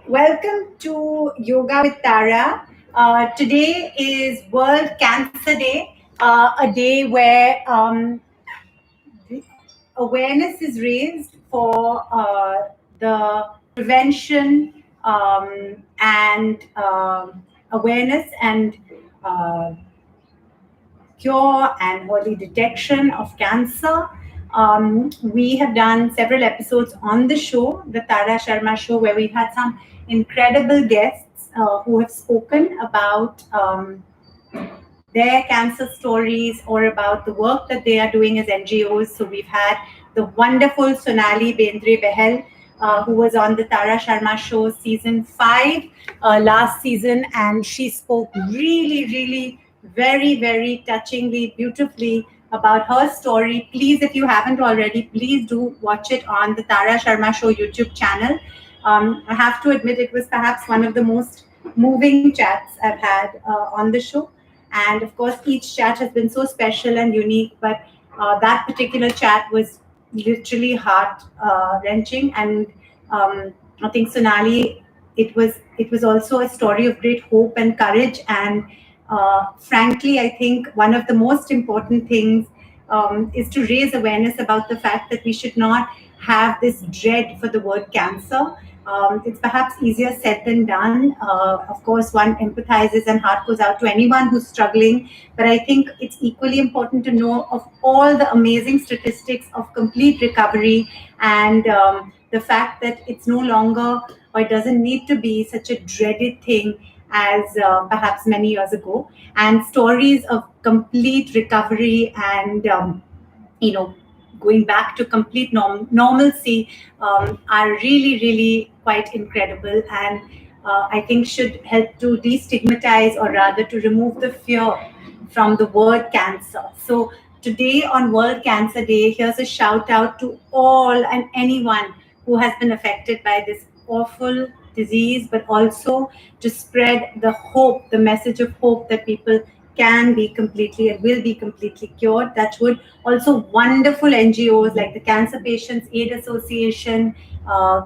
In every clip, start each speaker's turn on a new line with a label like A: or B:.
A: welcome to Yoga with Tara. Today is World Cancer Day, a day where awareness is raised for the prevention and awareness and uh, cure and early detection of cancer. We have done several episodes on the show, the Tara Sharma Show, where we've had some incredible guests who have spoken about their cancer stories or about the work that they are doing as NGOs. So we've had the wonderful Sonali Bendre Behel, who was on the Tara Sharma Show season 5 last season, and she spoke really, very, very touchingly, beautifully about her story. Please, if you haven't already, please do watch it on the Tara Sharma Show YouTube channel. I have to admit, it was perhaps one of the most moving chats I've had on the show. And of course, each chat has been so special and unique, but that particular chat was literally heart wrenching. And I think Sonali, it was also a story of great hope and courage. And frankly, I think one of the most important things is to raise awareness about the fact that we should not have this dread for the word cancer. It's perhaps easier said than done. Of course, one empathizes and heart goes out to anyone who's struggling. But I think it's equally important to know of all the amazing statistics of complete recovery and the fact that it's no longer or it doesn't need to be such a dreaded thing as perhaps many years ago. And stories of complete recovery and, you know, going back to complete normalcy are really quite incredible, and I think should help to destigmatize or rather to remove the fear from the word cancer. So today on World Cancer Day, here's a shout out to all and anyone who has been affected by this awful disease, but also to spread the hope, the message of hope that people can be completely and will be completely cured. That would also wonderful NGOs like the Cancer Patients Aid Association,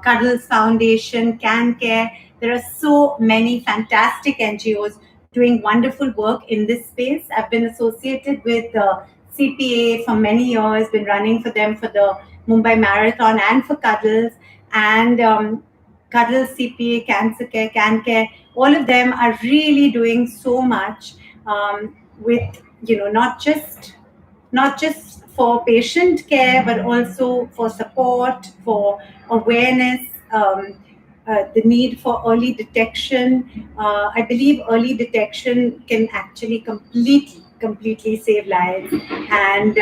A: Cuddles Foundation, Can Care. There are so many fantastic NGOs doing wonderful work in this space. I've been associated with CPA for many years, been running for them for the Mumbai Marathon and for Cuddles. And Cuddles, CPA, Cancer Care, Can Care, all of them are really doing so much with, not just for patient care, but also for support, for awareness, the need for early detection. I believe early detection can actually completely save lives. And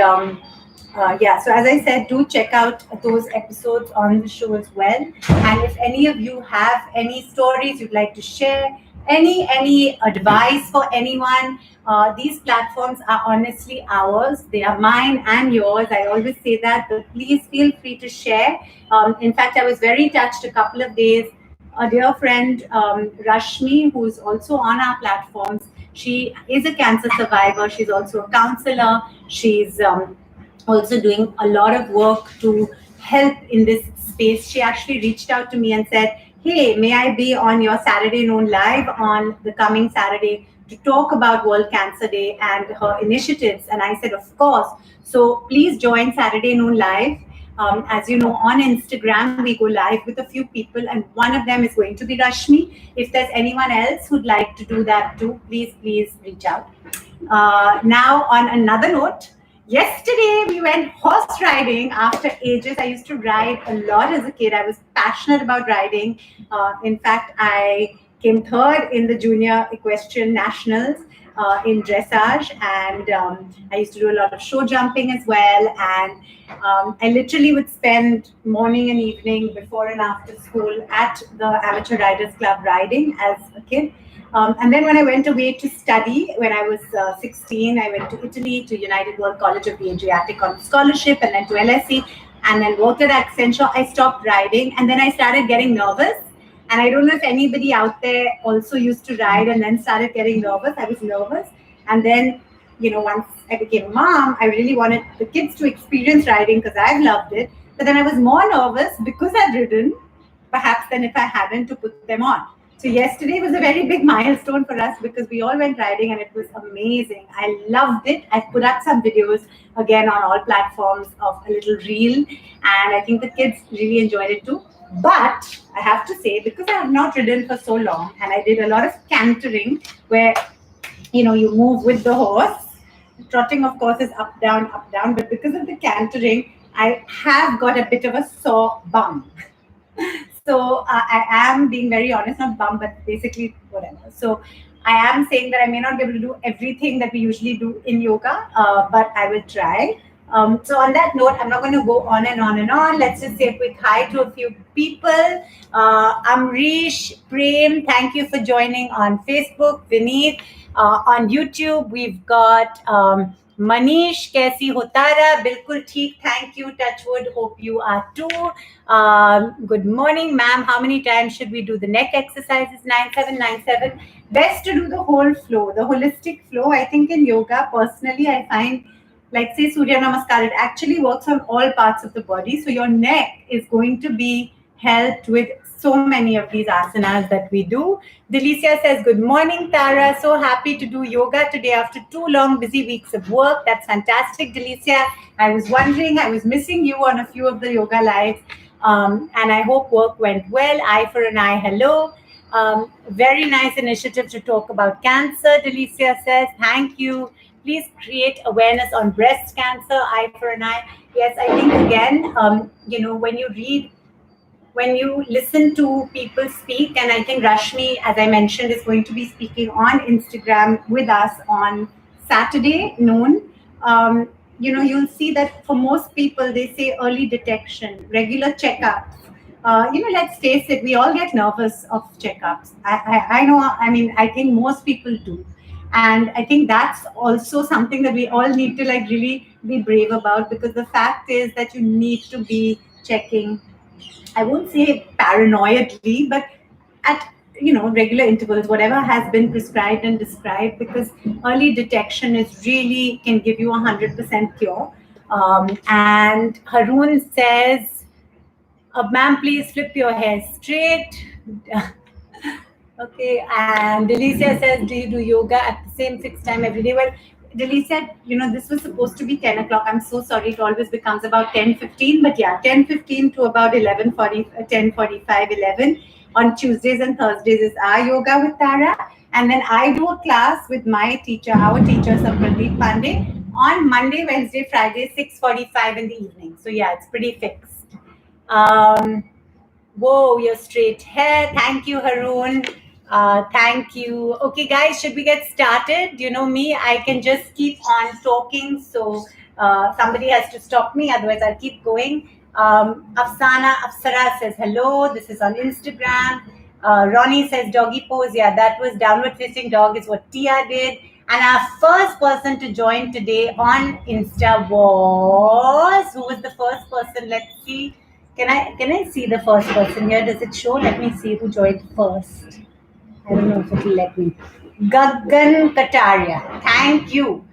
A: so as I said, do check out those episodes on the show as well. And if any of you have any stories you'd like to share, any advice for anyone, these platforms are honestly ours. They are mine and yours. I always say that, but please feel free to share. In fact, I was very touched a couple of days. A dear friend, Rashmi, who's also on our platforms, she is a cancer survivor. She's also a counselor. She's also doing a lot of work to help in this space. She actually reached out to me and said, hey, may I be on your Saturday Noon Live on the coming Saturday to talk about World Cancer Day and her initiatives? And I said, of course. So please join Saturday Noon Live. As you know, on Instagram, we go live with a few people, and one of them is going to be Rashmi. If there's anyone else who'd like to do that too, please reach out. Now, on another note, yesterday we went horse riding after ages. I used to ride a lot as a kid. I was passionate about riding. In fact, I came third in the junior equestrian nationals in dressage, and I used to do a lot of show jumping as well. And I literally would spend morning and evening before and after school at the Amateur Riders Club riding as a kid. And then when I went away to study, when I was 16, I went to Italy to United World College of the Adriatic on scholarship, and then to LSE, and then worked at Accenture. I stopped riding, and then I started getting nervous. And I don't know if anybody out there also used to ride and then started getting nervous. I was nervous. And then, once I became a mom, I really wanted the kids to experience riding because I've loved it. But then I was more nervous because I'd ridden. perhaps than if I hadn't to put them on. So yesterday was a very big milestone for us because we all went riding and it was amazing. I loved it. I put up some videos again on all platforms of a little reel, and I think the kids really enjoyed it too. But I have to say, because I have not ridden for so long and I did a lot of cantering where you move with the horse. Trotting, of course, is up, down, but because of the cantering, I have got a bit of a sore bum. So I am being very honest, not bum, but basically whatever. So I am saying that I may not be able to do everything that we usually do in yoga, but I will try. So on that note, I'm not going to go on and on and on. Let's just say a quick hi to a few people. Amrish, Prem, thank you for joining on Facebook. Vineet, on YouTube, we've got Manish, Kaisi ho Tara? Bilkul theek, thank you, touchwood, hope you are too. Good morning, ma'am. How many times should we do the neck exercises? 9797. Best to do the whole flow, the holistic flow. I think in yoga, personally, I find, like say Surya Namaskar, it actually works on all parts of the body. So your neck is going to be helped with so many of these asanas that we do. Delicia says, good morning, Tara. So happy to do yoga today after 2 long, busy weeks of work. That's fantastic, Delicia. I was wondering, I was missing you on a few of the yoga lives. And I hope work went well. Eye for an eye, hello. Very nice initiative to talk about cancer, Delicia says. Thank you. Please create awareness on breast cancer, eye for an eye. Yes, I think again, when you listen to people speak, and I think Rashmi, as I mentioned, is going to be speaking on Instagram with us on Saturday noon. You'll see that for most people, they say early detection, regular checkups. Let's face it, we all get nervous of checkups. I know, I think most people do. And I think that's also something that we all need to really be brave about, because the fact is that you need to be checking, I won't say paranoidly, but at regular intervals, whatever has been prescribed and described, because early detection is really can give you 100% cure. And Haroon says, ma'am, please flip your hair straight. Okay, and Delicia says, do you do yoga at the same fixed time every day? Well, Delicia, this was supposed to be 10 o'clock. I'm so sorry, it always becomes about 10:15. But yeah, 10:15 to about 11:40, 10:45, 11 on Tuesdays and Thursdays is our yoga with Tara. And then I do a class with my teacher, our teacher, Sampradeep Pandey, on Monday, Wednesday, Friday, 6:45 in the evening. So yeah, it's pretty fixed. Whoa, your straight hair. Thank you, Haroon. Thank you. Okay, guys, should we get started? You know me, I can just keep on talking. So somebody has to stop me. Otherwise, I'll keep going. Afsara says, hello. This is on Instagram. Ronnie says, doggy pose. Yeah, that was downward facing dog is what Tia did. And our first person to join today on Insta was, who was the first person? Let's see. Can I see the first person here? Does it show? Let me see who joined first. I don't know if it will let me. Gaggan Kataria. Thank you.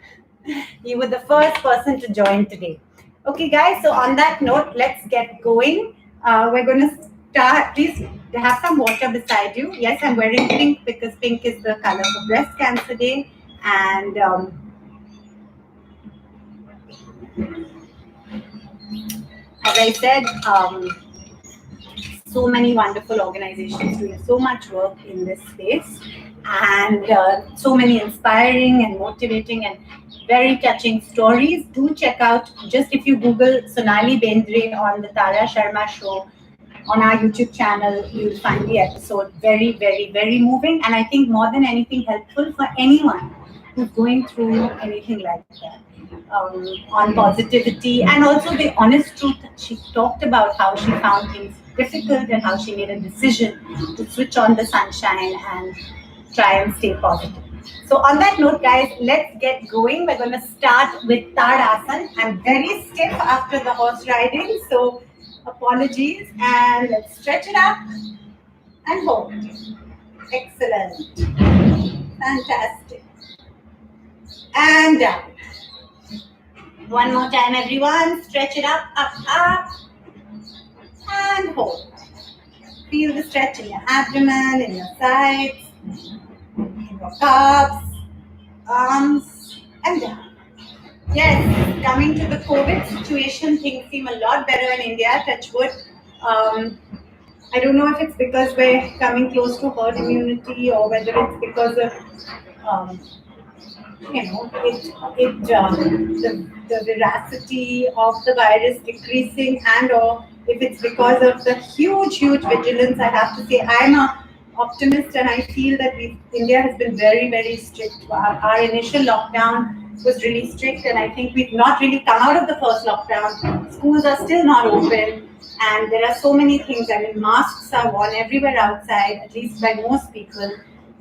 A: You were the first person to join today. Okay, guys. So on that note, let's get going. We're going to start. Please have some water beside you. Yes, I'm wearing pink because pink is the color for Breast Cancer Day. And as I said, so many wonderful organizations doing so much work in this space, and so many inspiring and motivating and very touching stories. Do check out, just if you Google Sonali Bendre on the Tara Sharma Show on our YouTube channel, you'll find the episode. Very, very, very moving, and I think more than anything helpful for anyone who's going through anything like that. On positivity and also the honest truth. She talked about how she found things difficult and how she made a decision to switch on the sunshine and try and stay positive. So on that note, guys, let's get going. We're going to start with Tadasana. I'm very stiff after the horse riding, so apologies. And let's stretch it up and hold. Excellent. Fantastic. And down. One more time, everyone. Stretch it up, up, and hold. Feel the stretch in your abdomen, in your sides, in your calves, arms, and down. Yes, coming to the COVID situation, things seem a lot better in India, touch wood. I don't know if it's because we're coming close to herd immunity or whether it's because of um, the veracity of the virus decreasing, and or if it's because of the huge vigilance. I have to say I'm a optimist, and I feel that India has been very strict. Our initial lockdown was really strict, and I think we've not really come out of the first lockdown. Schools are still not open, and there are so many things. I mean, masks are worn everywhere outside, at least by most people,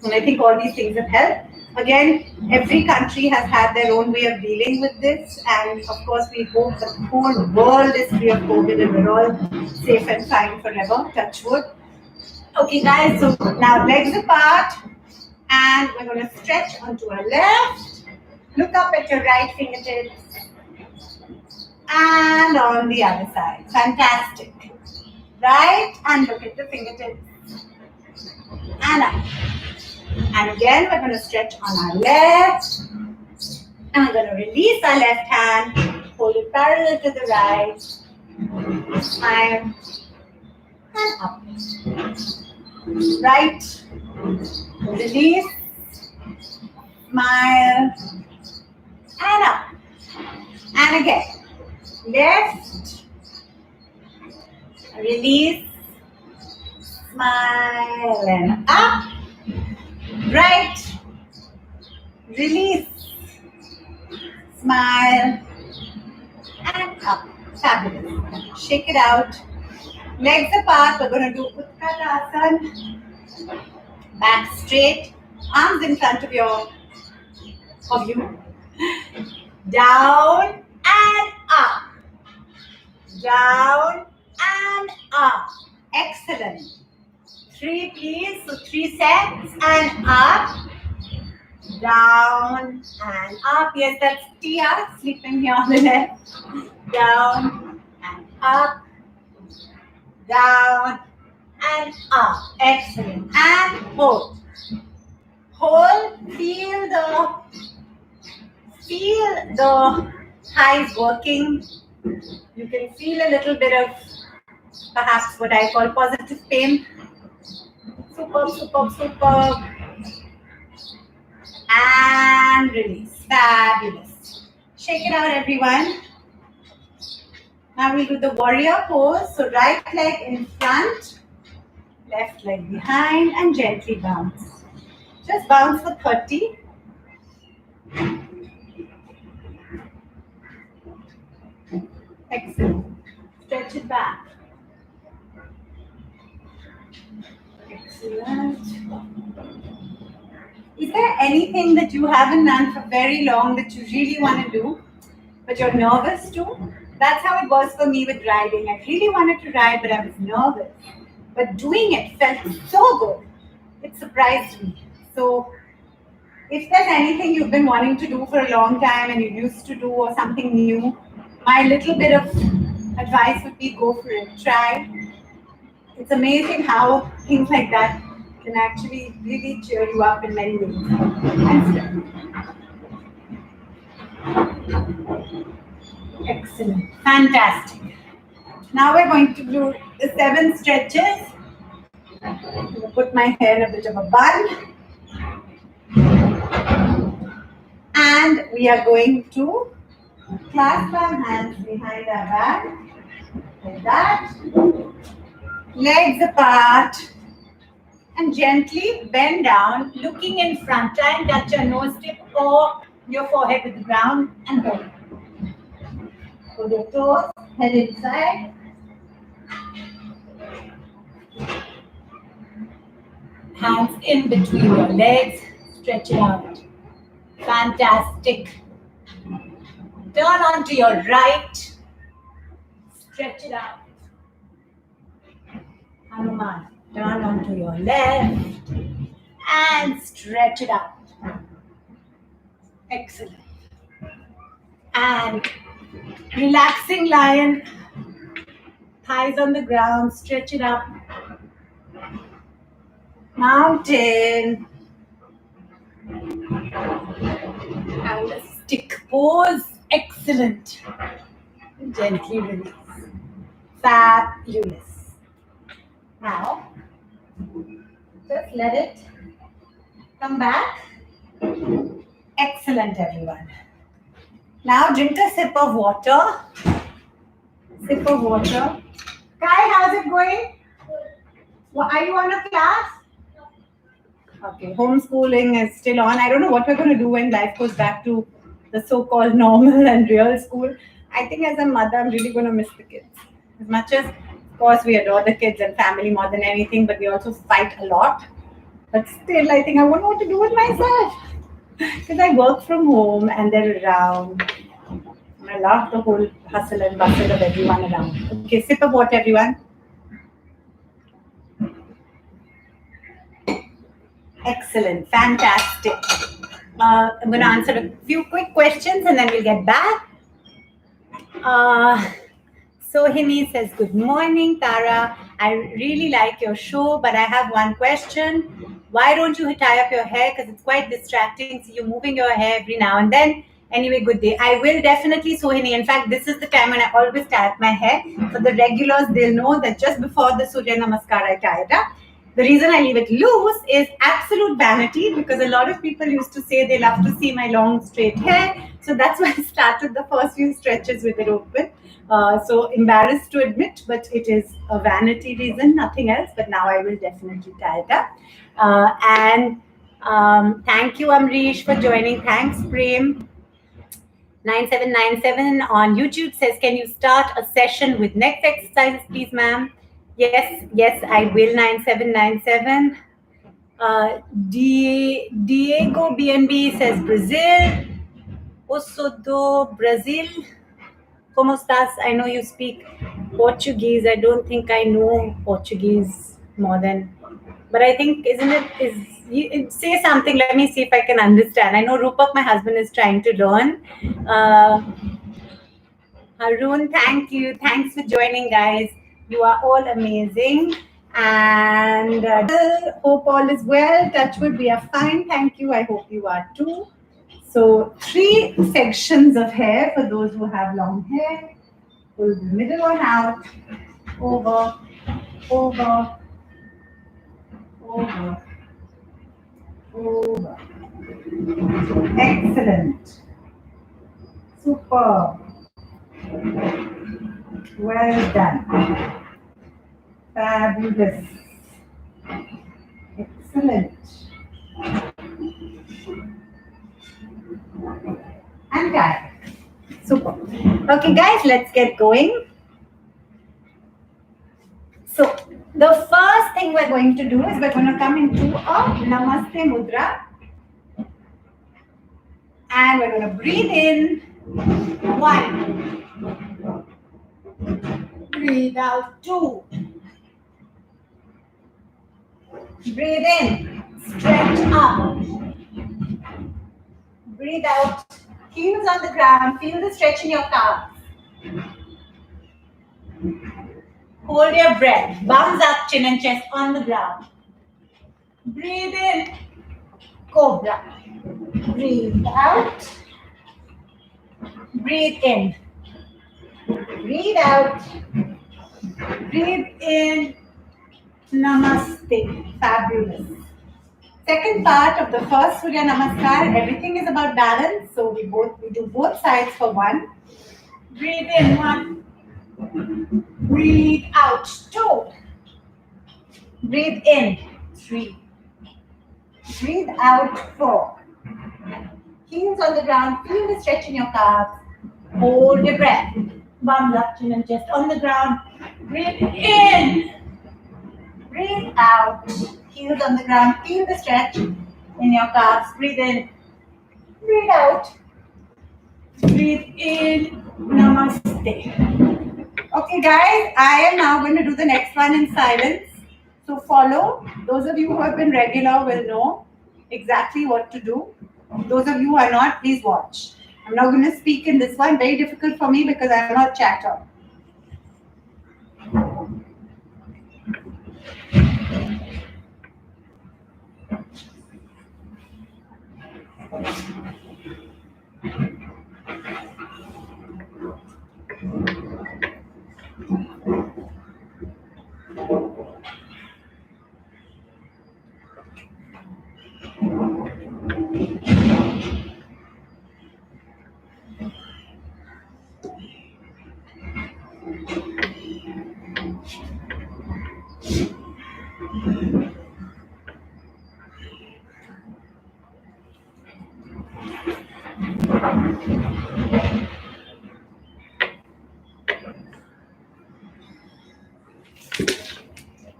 A: and I think all these things have helped. Again, every country has had their own way of dealing with this, and of course, we hope the whole world is free of COVID and we're all safe and fine forever. Touch wood. Okay, guys, so now legs apart, and we're going to stretch onto our left. Look up at your right fingertips, and on the other side. Fantastic. Right, and look at the fingertips, and up. And again, we're going to stretch on our left. And we're going to release our left hand, hold it parallel to the right, smile, and up. Right, release, smile, and up. And again, left, release, smile, and up. Right, release, smile, and up. Fabulous. Shake it out. Legs apart. We're going to do Utkatasana. Back straight. Arms in front of you. Down and up. Down and up. Excellent. 3 please. So 3 sets, and up. Down and up. Yes, that's Tia sleeping here on the left. Down and up. Down and up. Excellent. And hold. Hold. Feel the thighs working. You can feel a little bit of perhaps what I call positive pain. Superb. And release. Fabulous. Shake it out, everyone. Now we'll do the warrior pose. So right leg in front, left leg behind, and gently bounce. Just bounce for 30. Excellent. Stretch it back. Excellent. Is there anything that you haven't done for very long that you really want to do, but you're nervous to? That's how it was for me with riding. I really wanted to ride, but I was nervous. But doing it felt so good. It surprised me. So if there's anything you've been wanting to do for a long time and you used to do, or something new, my little bit of advice would be go for it. Try. It's amazing how things like that can actually really cheer you up in many ways. Excellent. Fantastic. Now we're going to do the 7 stretches. I'm going to put my hair in a bit of a bun. And we are going to clasp our hands behind our back. Like that. Legs apart. And gently bend down, looking in front. Try and touch your nose tip or your forehead with the ground, and hold. Hold your toes, head inside. Hands in between your legs, stretch it out. Fantastic. Turn onto your right, stretch it out. Hanuman. Turn onto your left and stretch it out. Excellent. And relaxing lion. Thighs on the ground, stretch it up. mountain, and a stick pose. Excellent. Gently release. Fabulous. Now, just let it come back. Excellent, everyone. Now drink a sip of water. Sip of water. Kai, how's it going? Are you on a class? Okay, homeschooling is still on. I don't know what we're going to do when life goes back to the so-called normal and real school. I think as a mother, I'm really going to miss the kids. As much as, of course, we adore the kids and family more than anything, but we also fight a lot. But still, I think I won't know what to do with myself. Because I work from home and they're around. And I love the whole hustle and bustle of everyone around. Okay, sip of water, everyone. Excellent, fantastic. I'm going to answer a few quick questions and then we'll get back. Sohini says, good morning, Tara. I really like your show, but I have one question. Why don't you tie up your hair? Because it's quite distracting. So you're moving your hair every now and then. Anyway, good day. I will definitely, Sohini. In fact, this is the time when I always tie up my hair. For the regulars, they'll know that just before the Surya Namaskar, I tie it up. The reason I leave it loose is absolute vanity, because a lot of people used to say they love to see my long straight hair. So that's why I started the first few stretches with it open. So embarrassed to admit, but it is a vanity reason, nothing else. But now I will definitely tie it up. Thank you, Amrish, for joining. Thanks, Prem. 9797 on YouTube says, can you start a session with neck exercises, please, ma'am? Yes, I will. 9797. Diego BNB says, Brazil. Osodo, Brazil. Como estás? I know you speak Portuguese. I don't think I know Portuguese more than, but I think, say something. Let me see if I can understand. I know Rupak, my husband, is trying to learn. Harun, thank you. Thanks for joining, guys. You are all amazing. And hope all is well. Touch wood, we are fine. Thank you. I hope you are too. So 3 sections of hair for those who have long hair. Pull the middle one out. Over, over, over, over. Excellent. Super. Well done. Fabulous. Excellent. And guys. Super. Okay, guys, let's get going. So, the first thing we're going to do is we're going to come into a Namaste Mudra. And we're going to breathe in. 1. Breathe out. 2. Breathe in. Stretch up. Breathe out. Heels on the ground. Feel the stretch in your calves. Hold your breath. Bums up, chin and chest on the ground. Breathe in. Cobra. Breathe out. Breathe in. Breathe out. Breathe in. Namaste. Fabulous. Second part of the first Surya Namaskar, everything is about balance. So we do both sides for 1. Breathe in. 1. Breathe out. 2. Breathe in. 3. Breathe out. 4. Heels on the ground. Feel the stretch in your calves. Hold your breath. Bums up, chin and chest on the ground. Breathe in. Breathe out. Heels on the ground. Feel the stretch in your calves. Breathe in. Breathe out. Breathe in. Namaste. Okay, guys, I am now going to do the next one in silence. So follow. Those of you who have been regular will know exactly what to do. Those of you who are not, please watch. I'm not going to speak in this one. Very difficult for me because I'm not chatter.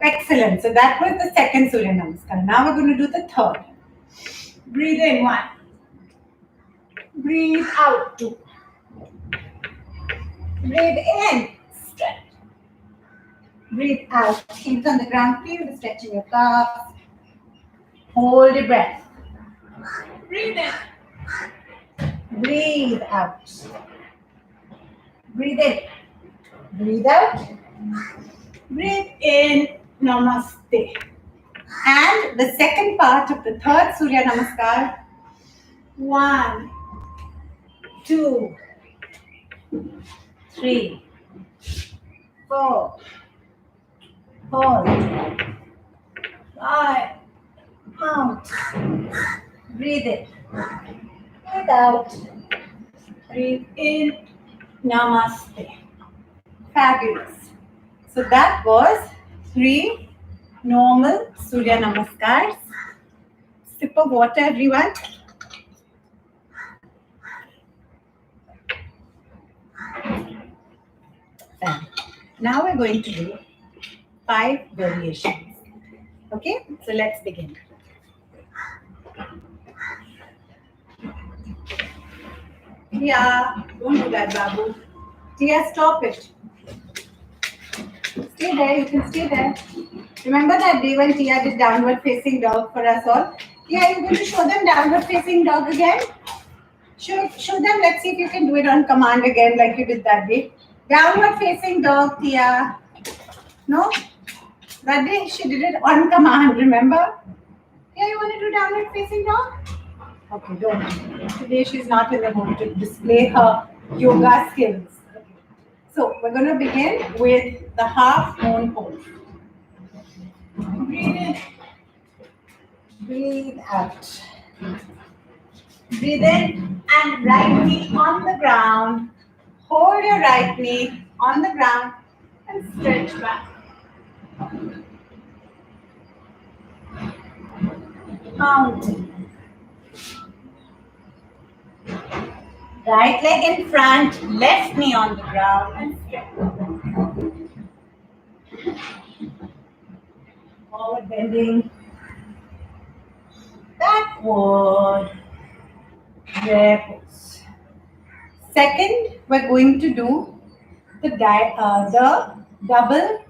A: Excellent. So that was the second Surya Namaskar. Now we're going to do the third. Breathe in, 1. Breathe out, 2. Breathe in, stretch. Breathe out, hands on the ground, feel the stretch in your calves. Hold your breath. Breathe in. Breathe out. Breathe in. Breathe out. Breathe in, namaste. And the second part of the third Surya Namaskar. 1, 2, 3, 4. Hold. 5. Out. Breathe in. Breathe out. Breathe in. Namaste. Fabulous. So that was 3 normal Surya Namaskars. Sip of water, everyone. Now we're going to do 5 variations. Okay, so let's begin. Tia, don't do that, Babu. Tia, stop it. Stay there, you can stay there. Remember that day when Tia did downward facing dog for us all? Tia, are you going to show them downward facing dog again? Show them, let's see if you can do it on command again like you did that day. Downward facing dog, Tia. No? That day she did it on command, remember? Yeah, you want to do downward facing dog? Okay, don't. Today she's not in the mood to display her yoga skills. Okay. So we're going to begin with the half moon pose. Breathe in. Breathe out. Breathe in and right knee on the ground. Hold your right knee on the ground and stretch back. Mountain. Right leg in front, left knee on the ground and stretch. Forward bending. Backward. Prayer pose. Second, we're going to do the double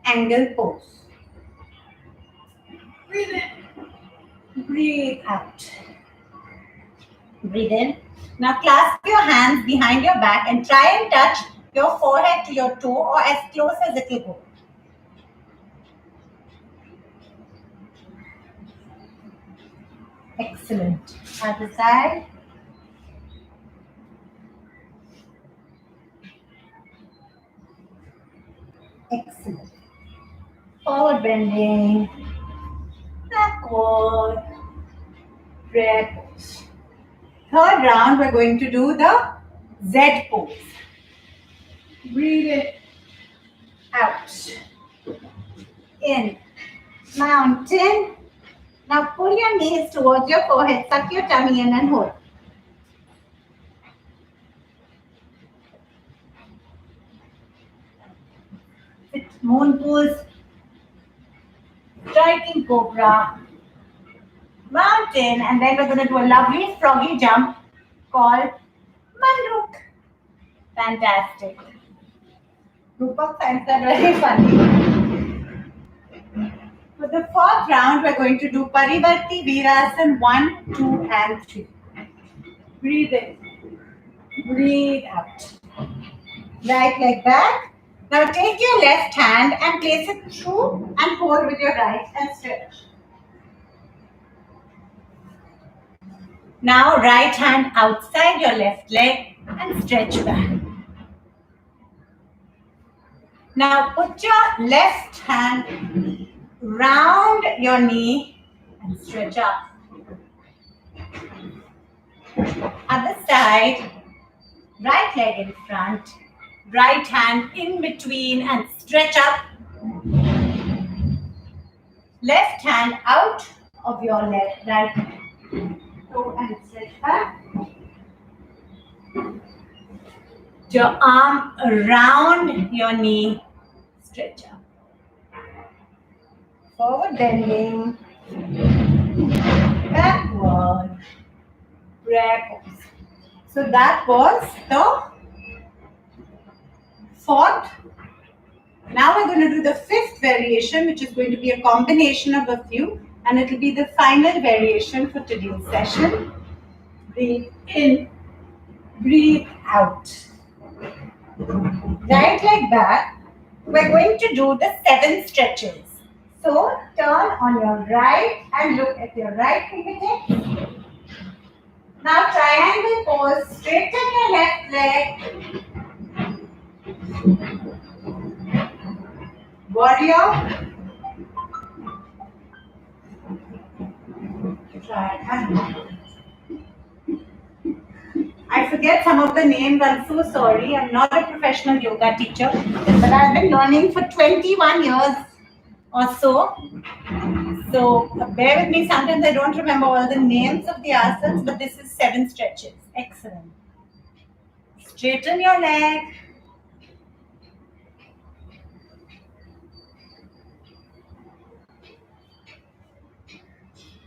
A: angle pose. Breathe in. Breathe out. Breathe in. Now clasp your hands behind your back and try and touch your forehead to your toe or as close as it will go. Excellent. Other side. Excellent. Forward bending. Backward. Prayer pose. Third round, we're going to do the Z pose. Breathe in. Out. In. Mountain. Now pull your knees towards your forehead. Suck your tummy in and hold. Moon pose. Striking cobra. Mountain, and then we're going to do a lovely froggy jump called Manduk. Fantastic. Rupak finds that very funny. For the fourth round, we're going to do Parivarti Virasana 1, 2, and 3. Breathe in. Breathe out. Right leg back. Now take your left hand and place it through and hold with your right and stretch. Now right hand outside your left leg and stretch back. Now put your left hand round your knee and stretch up. Other side, right leg in front, right hand in between and stretch up. Left hand out of your left right toe and stretch back. Your arm around your knee, stretch up. Forward bending, backward, prayer pose. So that was the fourth. Now we're going to do the fifth variation, which is going to be a combination of a few, and it will be the final variation for today's session. Breathe in, breathe out. Right leg back. We're going to do the 7 stretches. So turn on your right and look at your right fingertip. Now triangle pose, straighten your left leg. Warrior. Triangle. I forget some of the names, I'm so sorry. I'm not a professional yoga teacher, but I've been learning for 21 years or so. So bear with me, sometimes I don't remember all the names of the asanas, but this is 7 stretches. Excellent. Straighten your leg.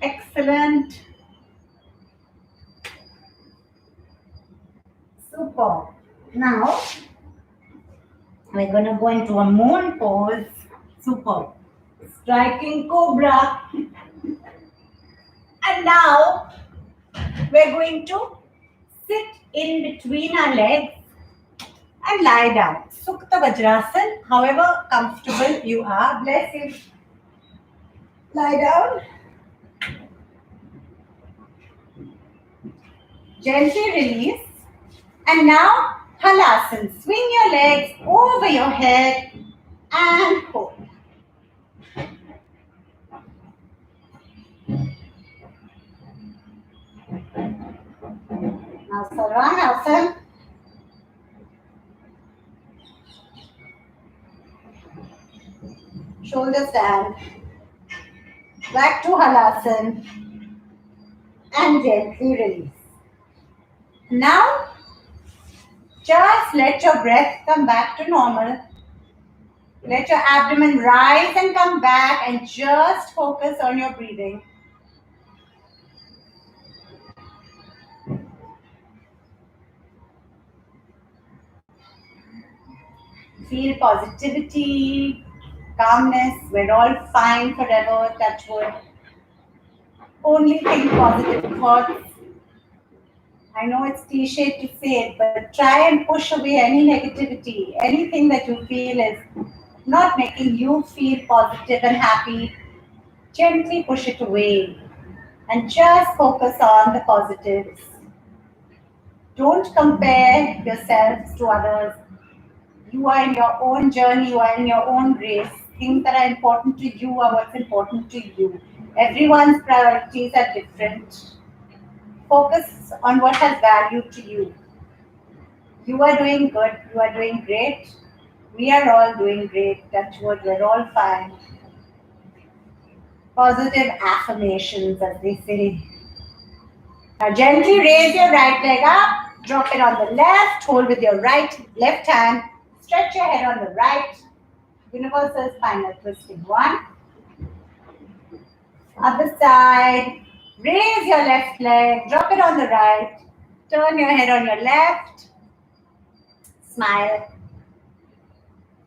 A: Excellent. Super. Now, we're going to go into a moon pose. Super. Striking cobra. And now, we're going to sit in between our legs and lie down. Sukta Vajrasan, however comfortable you are. Bless you. Lie down. Gently release. And now, Halasana. Swing your legs over your head and hold. Now, Sarvanasana. Shoulders down. Back to Halasana. And gently release. Now, just let your breath come back to normal. Let your abdomen rise and come back and just focus on your breathing. Feel positivity, calmness. We're all fine forever, touch wood. Only think positive thoughts. I know it's cliche to say it, but try and push away any negativity, anything that you feel is not making you feel positive and happy. Gently push it away and just focus on the positives. Don't compare yourselves to others. You are in your own journey, you are in your own race. Things that are important to you are what's important to you. Everyone's priorities are different. Focus on what has value to you. You are doing good, you are doing great. We are all doing great, touch wood, we're all fine. Positive affirmations, as they say. Now gently raise your right leg up, drop it on the left, hold with your left hand, stretch your head on the right. Universal spinal twisting. 1. Other side. Raise your left leg, drop it on the right, turn your head on your left, smile.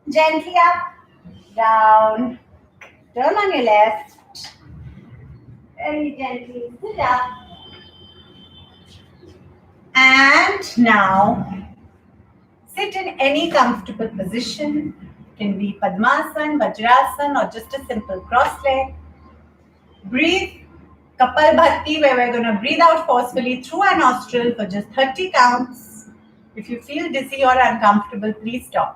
A: Gently up, down, turn on your left, very gently sit up. And now, sit in any comfortable position. It can be Padmasana, Vajrasana, or just a simple cross leg. Breathe Kapalbhati, where we're going to breathe out forcefully through our nostril for just 30 counts. If you feel dizzy or uncomfortable, please stop.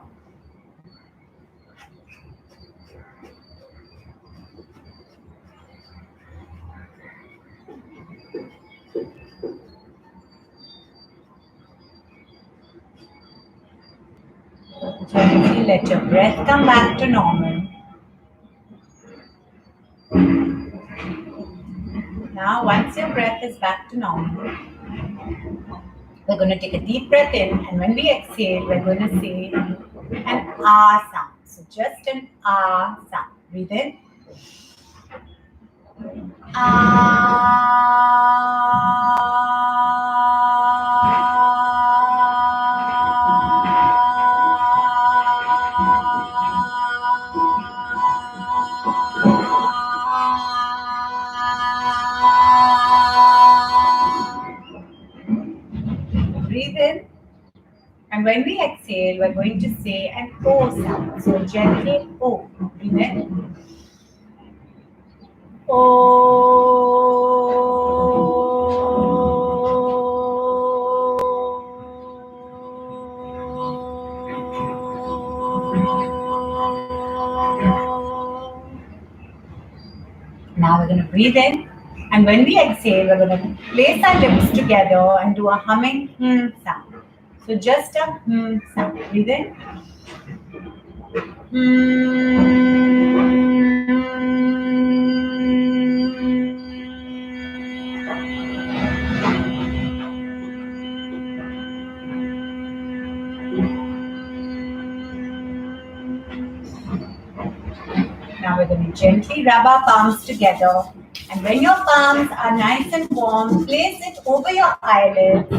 A: Gently let your breath come back to normal. Now, once your breath is back to normal, we're going to take a deep breath in, and when we exhale, we're going to say an ah sound. So just an ah sound. Breathe in. Breathe in, and when we exhale, we're going to say an O sound. So gently O. Breathe in. Now we're going to breathe in, and when we exhale, we're going to place our lips together and do a humming sound. So just a sound. Breathe in. Now we're going to gently rub our palms together, and when your palms are nice and warm, place it over your eyelids.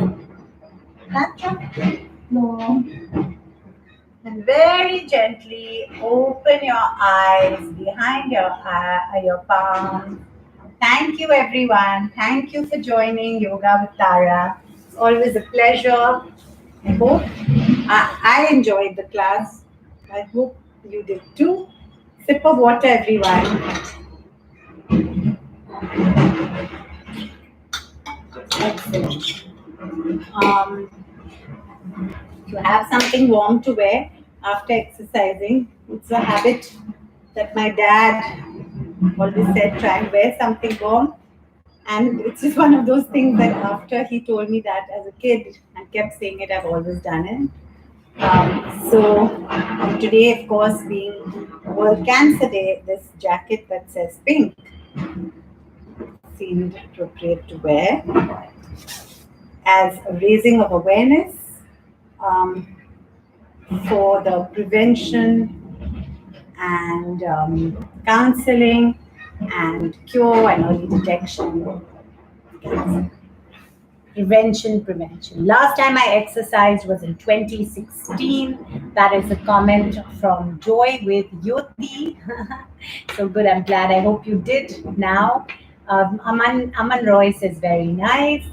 A: Touch your floor. And very gently open your eyes behind your palms. Thank you, everyone. Thank you for joining Yoga with Tara. It's always a pleasure. I hope I enjoyed the class. I hope you did too. Sip of water, everyone. Excellent. To have something warm to wear after exercising. It's a habit that my dad always said, try and wear something warm. And it's just one of those things that after he told me that as a kid and kept saying it, I've always done it. So today, of course, being World Cancer Day, this jacket that says pink seemed appropriate to wear as a raising of awareness for the prevention and counseling and cure and early detection of cancer. Prevention. Last time I exercised was in 2016. That is a comment from Joy with Yoti. So good, I'm glad. I hope you did now. Aman Roy says very nice.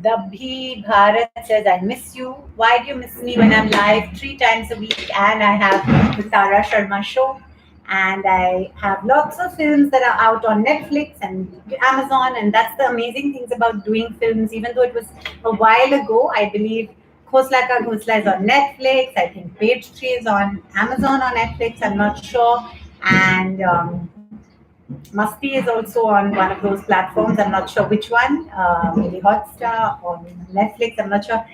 A: Dabhi Bharat says, I miss you. Why do you miss me when I'm live 3 times a week? And I have the Tara Sharma Show. And I have lots of films that are out on Netflix and Amazon. And that's the amazing things about doing films. Even though it was a while ago, I believe Khosla Ka Ghosla is on Netflix. I think Page 3 is on Amazon or Netflix. I'm not sure. And Masti is also on one of those platforms. I'm not sure which one. Maybe Hotstar or Netflix. I'm not sure.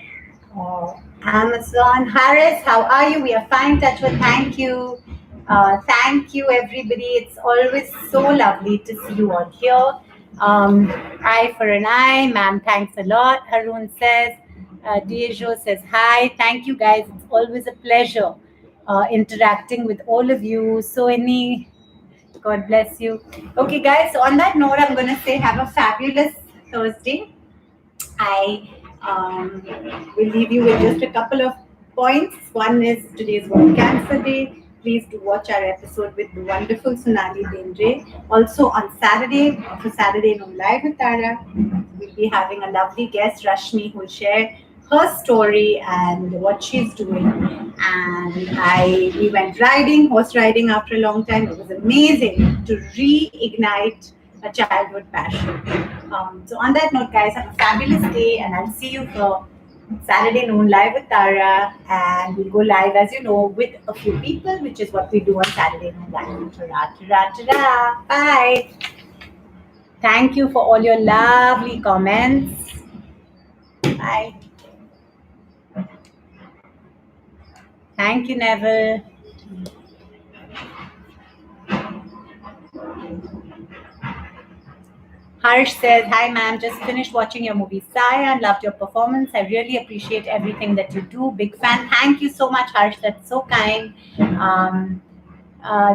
A: Amazon. Harris, how are you? We are fine, Touchwood. Thank you. Thank you, everybody. It's always so lovely to see you all here. Eye for an eye. Ma'am, thanks a lot. Arun says. Dejo says hi. Thank you, guys. It's always a pleasure interacting with all of you. So God bless you. Okay, guys. So on that note, I'm going to say have a fabulous Thursday. I will leave you with just a couple of points. One is today's World Cancer Day. Please do watch our episode with the wonderful Sonali Bendre. Also on Saturday, for Saturday No Live with Tara, we'll be having a lovely guest, Rashmi, who will share her story and what she's doing. And we went riding, horse riding after a long time. It was amazing to reignite a childhood passion. So on that note, guys, have a fabulous day, and I'll see you for Saturday noon live with Tara, and we'll go live, as you know, with a few people, which is what we do on Saturday noon live. Ta-ra, ta-ra, ta-ra. Bye. Thank you for all your lovely comments. Bye. Thank you, Neville. Harsh says, "Hi, ma'am. Just finished watching your movie Saya and loved your performance. I really appreciate everything that you do. Big fan. Thank you so much, Harsh. That's so kind.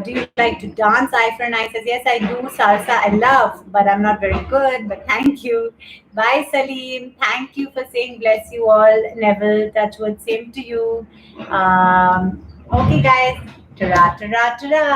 A: Do you like to dance?" Ifran says, "Yes, I do. Salsa, I love, but I'm not very good. But thank you." Bye, Salim. Thank you for saying bless you all. Neville, touchwood, same to you. Okay, guys. Ta-ra, ta-ra, ta-ra.